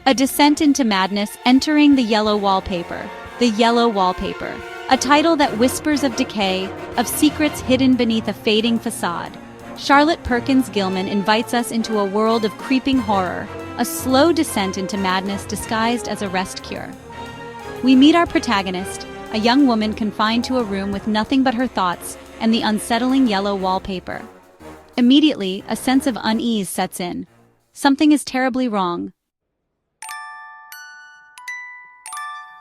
A Descent into Madness, Entering the Yellow Wallpaper. The Yellow Wallpaper. A title that whispers of decay, of secrets hidden beneath a fading facade. Charlotte Perkins Gilman invites us into a world of creeping horror, a slow descent into madness disguised as a rest cure. We meet our protagonist, a young woman confined to a room with nothing but her thoughts and the unsettling yellow wallpaper. Immediately, a sense of unease sets in. Something is terribly wrong.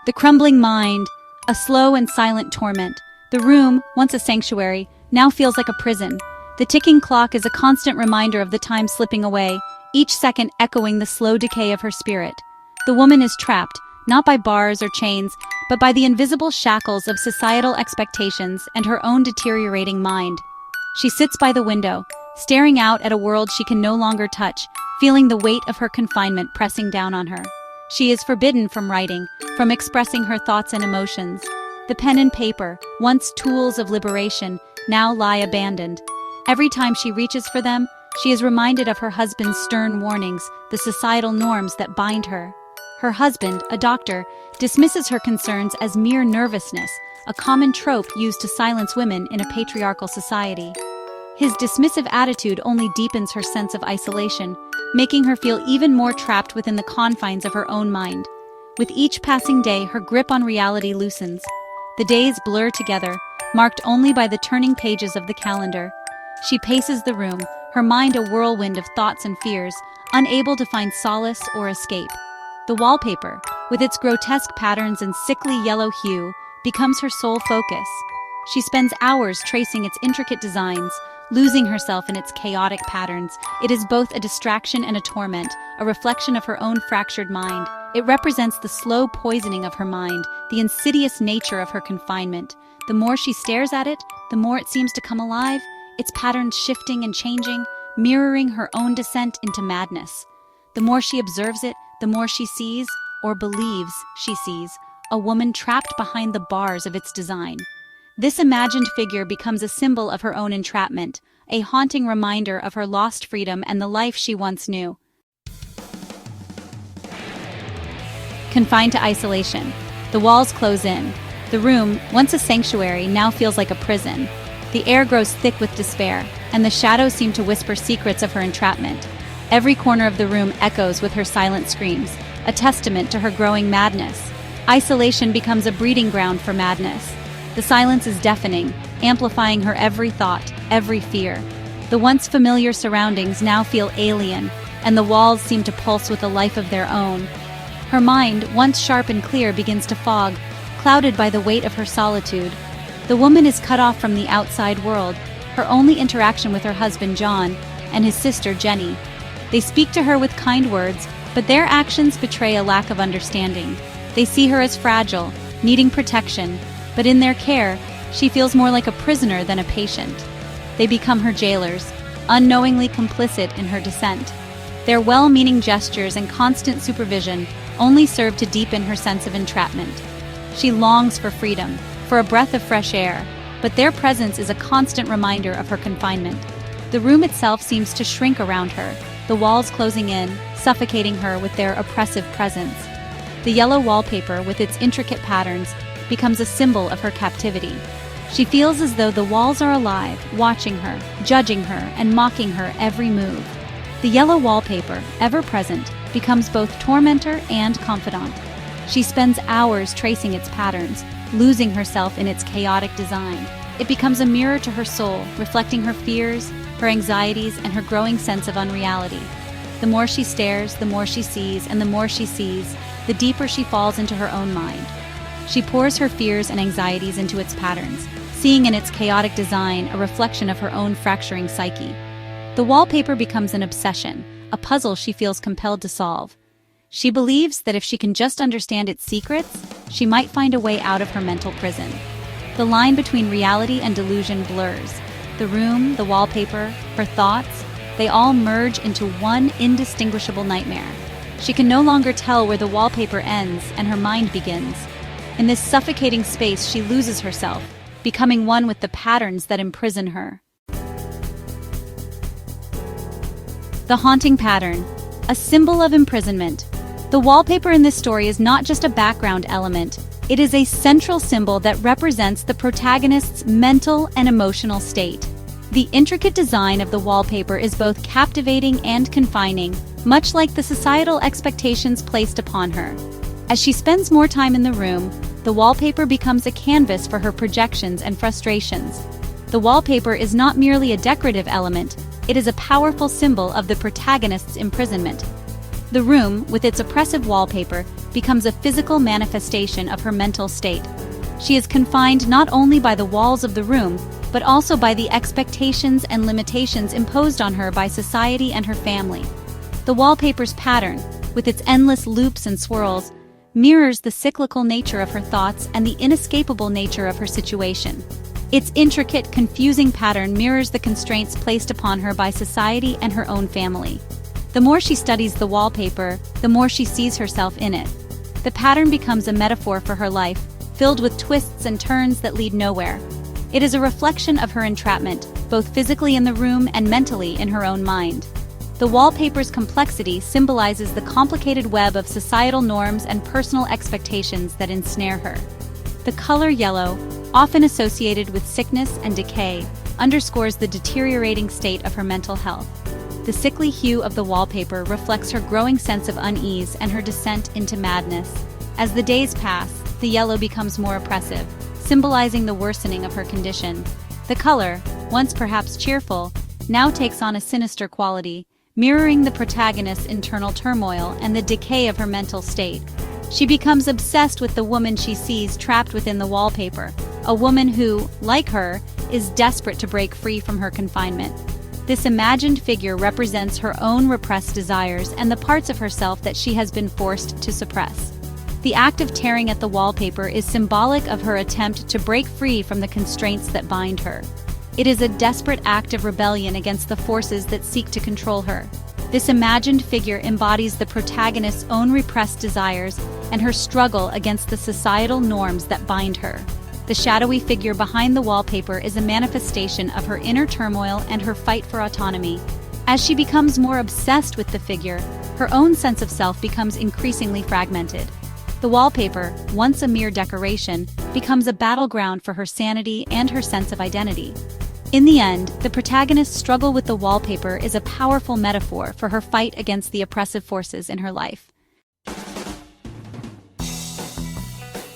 The crumbling mind, a slow and silent torment. The room, once a sanctuary, now feels like a prison. The ticking clock is a constant reminder of the time slipping away, each second echoing the slow decay of her spirit. The woman is trapped, not by bars or chains, but by the invisible shackles of societal expectations and her own deteriorating mind. She sits by the window, staring out at a world she can no longer touch, feeling the weight of her confinement pressing down on her. She is forbidden from writing, from expressing her thoughts and emotions. The pen and paper, once tools of liberation, now lie abandoned. Every time she reaches for them, she is reminded of her husband's stern warnings, the societal norms that bind her. Her husband, a doctor, dismisses her concerns as mere nervousness, a common trope used to silence women in a patriarchal society. His dismissive attitude only deepens her sense of isolation, making her feel even more trapped within the confines of her own mind. With each passing day, her grip on reality loosens. The days blur together, marked only by the turning pages of the calendar. She paces the room, her mind a whirlwind of thoughts and fears, unable to find solace or escape. The wallpaper, with its grotesque patterns and sickly yellow hue, becomes her sole focus. She spends hours tracing its intricate designs, losing herself in its chaotic patterns. It is both a distraction and a torment, a reflection of her own fractured mind. It represents the slow poisoning of her mind, the insidious nature of her confinement. The more she stares at it, the more it seems to come alive, its patterns shifting and changing, mirroring her own descent into madness. The more she observes it, the more she sees, or believes she sees, a woman trapped behind the bars of its design. This imagined figure becomes a symbol of her own entrapment, a haunting reminder of her lost freedom and the life she once knew. Confined to isolation, the walls close in. The room, once a sanctuary, now feels like a prison. The air grows thick with despair, and the shadows seem to whisper secrets of her entrapment. Every corner of the room echoes with her silent screams, a testament to her growing madness. Isolation becomes a breeding ground for madness. The silence is deafening, amplifying her every thought, every fear. The once familiar surroundings now feel alien, and the walls seem to pulse with a life of their own. Her mind, once sharp and clear, begins to fog, clouded by the weight of her solitude. The woman is cut off from the outside world, her only interaction with her husband John and his sister Jenny. They speak to her with kind words, but their actions betray a lack of understanding. They see her as fragile, needing protection, but in their care, she feels more like a prisoner than a patient. They become her jailers, unknowingly complicit in her descent. Their well-meaning gestures and constant supervision only serve to deepen her sense of entrapment. She longs for freedom, for a breath of fresh air, but their presence is a constant reminder of her confinement. The room itself seems to shrink around her, the walls closing in, suffocating her with their oppressive presence. The yellow wallpaper, with its intricate patterns, becomes a symbol of her captivity. She feels as though the walls are alive, watching her, judging her, and mocking her every move. The yellow wallpaper, ever present, becomes both tormentor and confidant. She spends hours tracing its patterns, losing herself in its chaotic design. It becomes a mirror to her soul, reflecting her fears, her anxieties, and her growing sense of unreality. The more she stares, the more she sees, and the more she sees, the deeper she falls into her own mind. She pours her fears and anxieties into its patterns, seeing in its chaotic design a reflection of her own fracturing psyche. The wallpaper becomes an obsession, a puzzle she feels compelled to solve. She believes that if she can just understand its secrets, she might find a way out of her mental prison. The line between reality and delusion blurs. The room, the wallpaper, her thoughts, they all merge into one indistinguishable nightmare. She can no longer tell where the wallpaper ends and her mind begins. In this suffocating space, she loses herself, becoming one with the patterns that imprison her. The haunting pattern, a symbol of imprisonment. The The wallpaper in this story is not just a background element, it is a central symbol that represents the protagonist's mental and emotional state. The intricate design of the wallpaper is both captivating and confining, much like the societal expectations placed upon her. As she spends more time in the room, the wallpaper becomes a canvas for her projections and frustrations. The wallpaper is not merely a decorative element, it is a powerful symbol of the protagonist's imprisonment. The room, with its oppressive wallpaper, becomes a physical manifestation of her mental state. She is confined not only by the walls of the room, but also by the expectations and limitations imposed on her by society and her family. The wallpaper's pattern, with its endless loops and swirls, mirrors the cyclical nature of her thoughts and the inescapable nature of her situation. Its intricate, confusing pattern mirrors the constraints placed upon her by society and her own family. The more she studies the wallpaper, the more she sees herself in it. The pattern becomes a metaphor for her life, filled with twists and turns that lead nowhere. It is a reflection of her entrapment, both physically in the room and mentally in her own mind. The wallpaper's complexity symbolizes the complicated web of societal norms and personal expectations that ensnare her. The color yellow, often associated with sickness and decay, underscores the deteriorating state of her mental health. The sickly hue of the wallpaper reflects her growing sense of unease and her descent into madness. As the days pass, the yellow becomes more oppressive, symbolizing the worsening of her condition. The color, once perhaps cheerful, now takes on a sinister quality, mirroring the protagonist's internal turmoil and the decay of her mental state. She becomes obsessed with the woman she sees trapped within the wallpaper, a woman who, like her, is desperate to break free from her confinement. This imagined figure represents her own repressed desires and the parts of herself that she has been forced to suppress. The act of tearing at the wallpaper is symbolic of her attempt to break free from the constraints that bind her. It is a desperate act of rebellion against the forces that seek to control her. This imagined figure embodies the protagonist's own repressed desires and her struggle against the societal norms that bind her. The shadowy figure behind the wallpaper is a manifestation of her inner turmoil and her fight for autonomy. As she becomes more obsessed with the figure, her own sense of self becomes increasingly fragmented. The wallpaper, once a mere decoration, becomes a battleground for her sanity and her sense of identity. In the end, the protagonist's struggle with the wallpaper is a powerful metaphor for her fight against the oppressive forces in her life.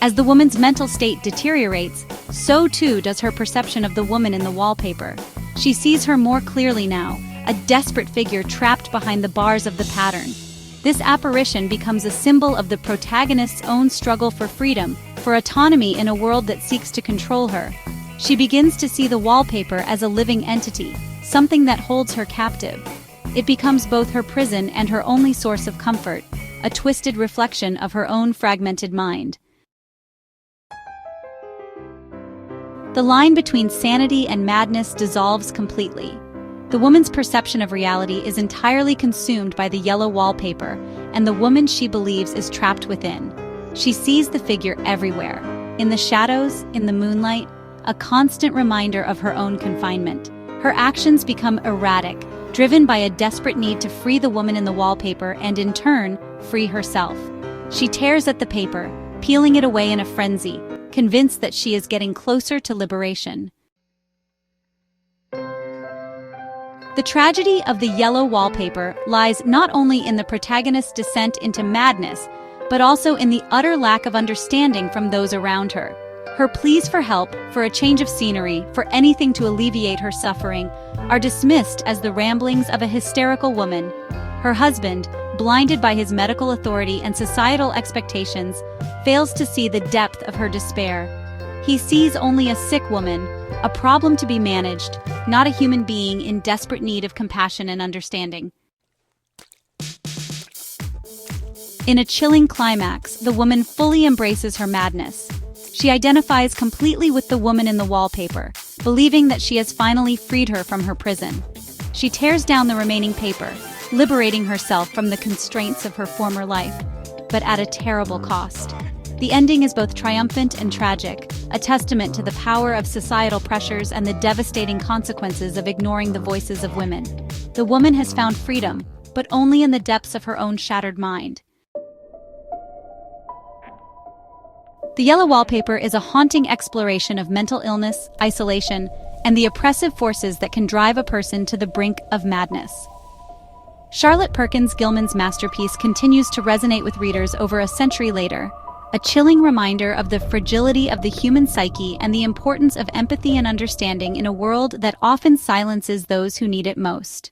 As the woman's mental state deteriorates, so too does her perception of the woman in the wallpaper. She sees her more clearly now, a desperate figure trapped behind the bars of the pattern. This apparition becomes a symbol of the protagonist's own struggle for freedom, for autonomy in a world that seeks to control her. She begins to see the wallpaper as a living entity, something that holds her captive. It becomes both her prison and her only source of comfort, a twisted reflection of her own fragmented mind. The line between sanity and madness dissolves completely. The woman's perception of reality is entirely consumed by the yellow wallpaper, and the woman she believes is trapped within. She sees the figure everywhere, in the shadows, in the moonlight, a constant reminder of her own confinement. Her actions become erratic, driven by a desperate need to free the woman in the wallpaper and, in turn, free herself. She tears at the paper, peeling it away in a frenzy, convinced that she is getting closer to liberation. The tragedy of the yellow wallpaper lies not only in the protagonist's descent into madness, but also in the utter lack of understanding from those around her. Her pleas for help, for a change of scenery, for anything to alleviate her suffering, are dismissed as the ramblings of a hysterical woman. Her husband, blinded by his medical authority and societal expectations, fails to see the depth of her despair. He sees only a sick woman, a problem to be managed, not a human being in desperate need of compassion and understanding. In a chilling climax, the woman fully embraces her madness. She identifies completely with the woman in the wallpaper, believing that she has finally freed her from her prison. She tears down the remaining paper, liberating herself from the constraints of her former life, but at a terrible cost. The ending is both triumphant and tragic, a testament to the power of societal pressures and the devastating consequences of ignoring the voices of women. The woman has found freedom, but only in the depths of her own shattered mind. The Yellow Wallpaper is a haunting exploration of mental illness, isolation, and the oppressive forces that can drive a person to the brink of madness. Charlotte Perkins Gilman's masterpiece continues to resonate with readers over a century later, a chilling reminder of the fragility of the human psyche and the importance of empathy and understanding in a world that often silences those who need it most.